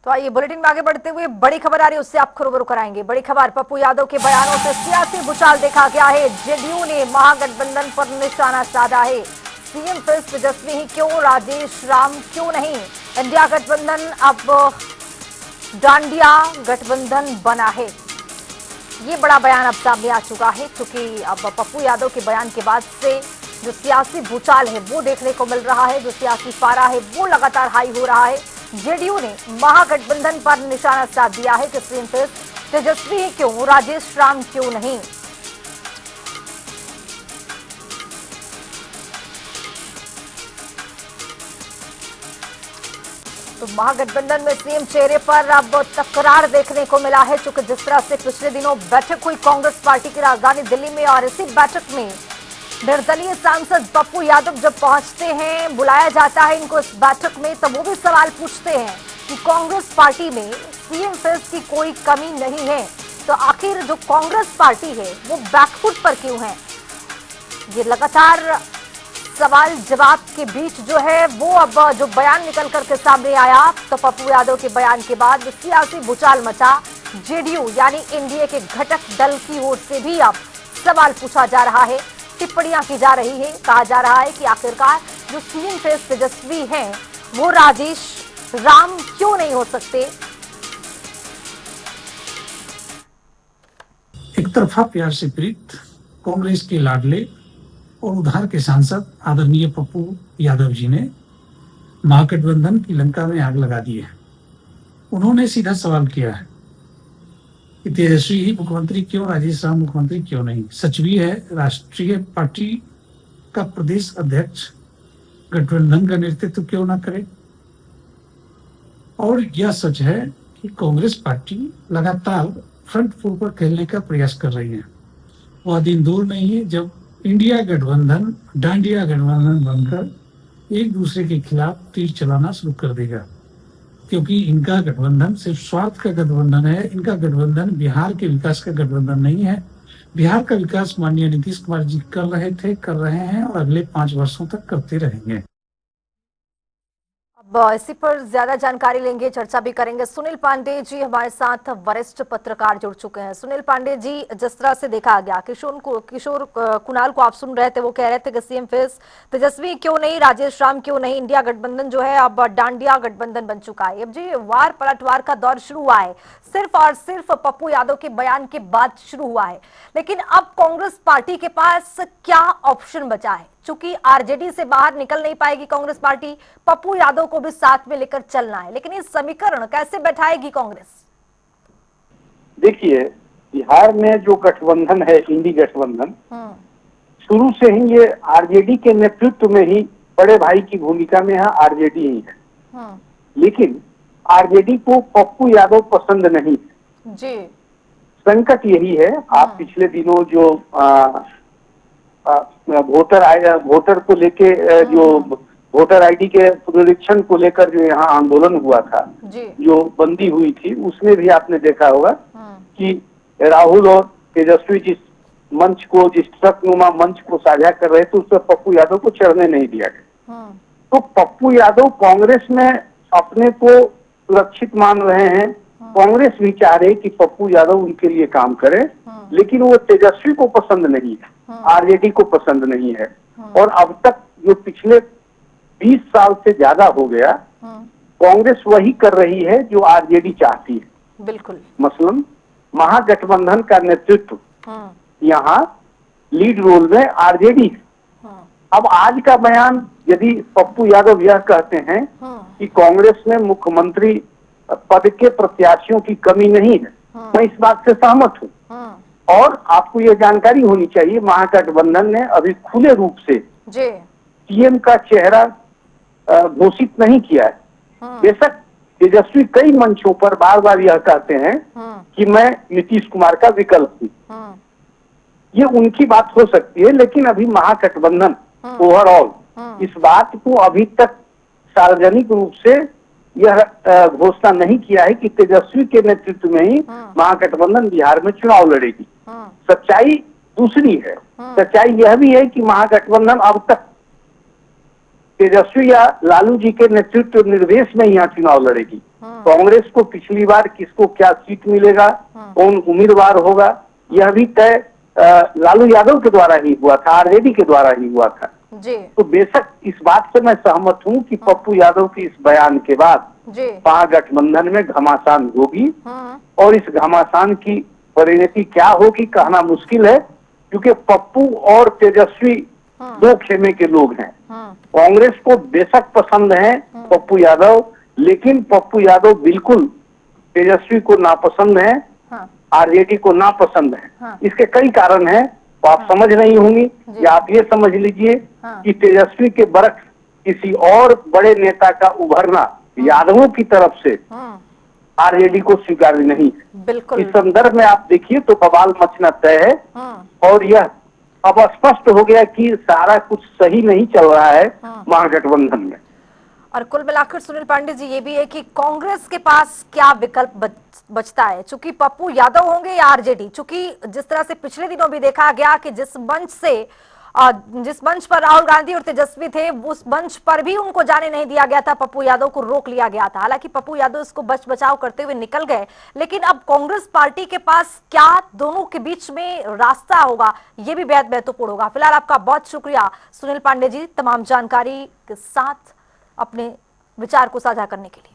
तो आइए बुलेटिन में आगे बढ़ते हुए बड़ी खबर आ रही है, उससे आपको रूबरू कराएंगे। बड़ी खबर, पप्पू यादव के बयानों से सियासी भूचाल देखा गया है। जेडीयू ने महागठबंधन पर निशाना साधा है। सीएम फिर तेजस्वी ही क्यों, राजेश राम क्यों नहीं। इंडिया गठबंधन अब डांडिया गठबंधन बना है। ये बड़ा बयान अब सामने आ चुका है, क्योंकि अब पप्पू यादव के बयान के बाद से जो सियासी भूचाल है वो देखने को मिल रहा है। जो सियासी पारा है वो लगातार हाई हो रहा है। जेडीयू ने महागठबंधन पर निशाना साध दिया है कि सीएम तेजस्वी ही क्यों, राजेश राम क्यों नहीं। तो महागठबंधन में सीएम चेहरे पर अब तकरार देखने को मिला है, क्योंकि जिस तरह से पिछले दिनों बैठक हुई कांग्रेस पार्टी की राजधानी दिल्ली में, और इसी बैठक में निर्दलीय सांसद पप्पू यादव जब पहुंचते हैं, बुलाया जाता है इनको इस बैठक में, तब वो भी सवाल पूछते हैं कि कांग्रेस पार्टी में सीएम फेस की कोई कमी नहीं है, तो आखिर जो कांग्रेस पार्टी है वो बैकफुट पर क्यों है। ये लगातार सवाल जवाब के बीच जो है वो अब जो बयान निकल करके सामने आया, तो पप्पू यादव के बयान के बाद सियासी भूचाल मचा। जेडीयू यानी एनडीए के घटक दल की ओर से भी अब सवाल पूछा जा रहा है, टिप्पणियां की जा रही है। कहा जा रहा है कि आखिरकार जो सीएम फेस तेजस्वी हैं वो राजेश राम क्यों नहीं हो सकते। एक तरफा प्यार से प्रीत कांग्रेस के लाडले और उधार के सांसद आदरणीय पप्पू यादव जी ने महागठबंधन की लंका में आग लगा दी है। उन्होंने सीधा सवाल किया है कि तेजस्वी ही मुख्यमंत्री क्यों, राजेश राम मुख्यमंत्री क्यों नहीं। सच भी है, राष्ट्रीय पार्टी का प्रदेश अध्यक्ष गठबंधन का नेतृत्व क्यों ना करे, और यह सच है कि कांग्रेस पार्टी लगातार फ्रंट फुट पर खेलने का प्रयास कर रही है। वह दिन दूर नहीं है जब इंडिया गठबंधन डांडिया गठबंधन बनकर एक दूसरे के खिलाफ तीर चलाना शुरू कर देगा, क्योंकि इनका गठबंधन सिर्फ स्वार्थ का गठबंधन है। इनका गठबंधन बिहार के विकास का गठबंधन नहीं है। बिहार का विकास माननीय नीतीश कुमार जी कर रहे थे, कर रहे हैं और अगले 5 वर्षों तक करते रहेंगे। अब इसी पर ज्यादा जानकारी लेंगे, चर्चा भी करेंगे। सुनील पांडे जी हमारे साथ वरिष्ठ पत्रकार जुड़ चुके हैं। सुनील पांडे जी, जिस तरह से देखा गया, किशोर कुणाल को आप सुन रहे थे, वो कह रहे थे कि सीएम फेस तेजस्वी क्यों नहीं, राजेश राम क्यों नहीं, इंडिया गठबंधन जो है अब डांडिया गठबंधन बन चुका है। अब जी वार पलटवार का दौर शुरू हुआ है, सिर्फ और सिर्फ पप्पू यादव के बयान के बाद शुरू हुआ है। लेकिन अब कांग्रेस पार्टी के पास क्या ऑप्शन बचा है, चूंकि आरजेडी से बाहर निकल नहीं पाएगी कांग्रेस पार्टी, पप्पू यादव को भी साथ में लेकर चलना है, लेकिन ये समीकरण कैसे बैठाएगी कांग्रेस। देखिए, बिहार में जो गठबंधन है, इंडी गठबंधन, शुरू से ही ये आरजेडी के नेतृत्व में ही बड़े भाई की भूमिका में है, आरजेडी ही है। लेकिन आरजेडी को पप्पू यादव पसंद नहीं जी। संकट यही है, आप पिछले दिनों जो वोटर को लेके जो वोटर आईडी के पुनरीक्षण को लेकर जो यहाँ आंदोलन हुआ था, जो बंदी हुई थी, उसमें भी आपने देखा होगा कि राहुल और तेजस्वी जिस मंच को, जिस ट्रकनुमा मंच को साझा कर रहे थे, उस पर पप्पू यादव को चढ़ने नहीं दिया गया। तो पप्पू यादव कांग्रेस में अपने को सुरक्षित मान रहे हैं। कांग्रेस भी चाह रही कि पप्पू यादव उनके लिए काम करे, लेकिन वो तेजस्वी को पसंद नहीं है, आरजेडी को पसंद नहीं है। और अब तक जो पिछले 20 साल से ज्यादा हो गया, कांग्रेस वही कर रही है जो आरजेडी चाहती है। बिल्कुल। मसलन महागठबंधन का नेतृत्व यहाँ लीड रोल में आरजेडी है। अब आज का बयान, यदि पप्पू यादव यह कहते हैं कि कांग्रेस में मुख्यमंत्री पद के प्रत्याशियों की कमी नहीं है, मैं इस बात से सहमत हूँ। और आपको यह जानकारी होनी चाहिए, महागठबंधन ने अभी खुले रूप से सीएम का चेहरा घोषित नहीं किया है। बेशक तेजस्वी कई मंचों पर बार बार यह कहते हैं कि मैं नीतीश कुमार का विकल्प हूँ। ये उनकी बात हो सकती है, लेकिन अभी महागठबंधन ओवरऑल इस बात को अभी तक सार्वजनिक रूप से यह घोषणा नहीं किया है कि तेजस्वी के नेतृत्व में ही महागठबंधन बिहार में चुनाव लड़ेगी। सच्चाई दूसरी है। सच्चाई यह भी है कि महागठबंधन अब तक तेजस्वी या लालू जी के नेतृत्व निर्देश में यहाँ चुनाव लड़ेगी। कांग्रेस को पिछली बार किसको क्या सीट मिलेगा, कौन उम्मीदवार होगा, यह भी तय लालू यादव के द्वारा ही हुआ था, आरजेडी के द्वारा ही हुआ था जी। तो बेशक इस बात से मैं सहमत हूं कि पप्पू यादव के इस बयान के बाद जी। महागठबंधन में घमासान होगी और इस घमासान की परिणति क्या होगी कहना मुश्किल है, क्योंकि पप्पू और तेजस्वी दो खेमे के लोग हैं। कांग्रेस को बेशक पसंद है पप्पू यादव, लेकिन पप्पू यादव बिल्कुल तेजस्वी को नापसंद है, आरजेडी को नापसंद है। इसके कई कारण हैं, तो आप समझ नहीं होंगी, या आप ये समझ लीजिए कि तेजस्वी के बरख किसी और बड़े नेता का उभरना यादवों की तरफ से आरजेडी को स्वीकार्य नहीं है। बिल्कुल। इस संदर्भ में आप देखिए तो बवाल मचना तय है और यह अब स्पष्ट हो गया कि सारा कुछ सही नहीं चल रहा है महागठबंधन में। और कुल मिलाकर सुनील पांडे जी, ये भी है कि कांग्रेस के पास क्या विकल्प बचता है, चूंकि पप्पू यादव होंगे या आरजेडी। चूंकि जिस तरह से पिछले दिनों भी देखा गया कि जिस मंच पर राहुल गांधी और तेजस्वी थे, उस मंच पर भी उनको जाने नहीं दिया गया था, पप्पू यादव को रोक लिया गया था। हालांकि पप्पू यादव इसको बच बचाव करते हुए निकल गए, लेकिन अब कांग्रेस पार्टी के पास क्या दोनों के बीच में रास्ता होगा, ये भी बेहद महत्वपूर्ण होगा। फिलहाल आपका बहुत शुक्रिया सुनील पांडे जी, तमाम जानकारी के साथ अपने विचार को साझा करने के लिए।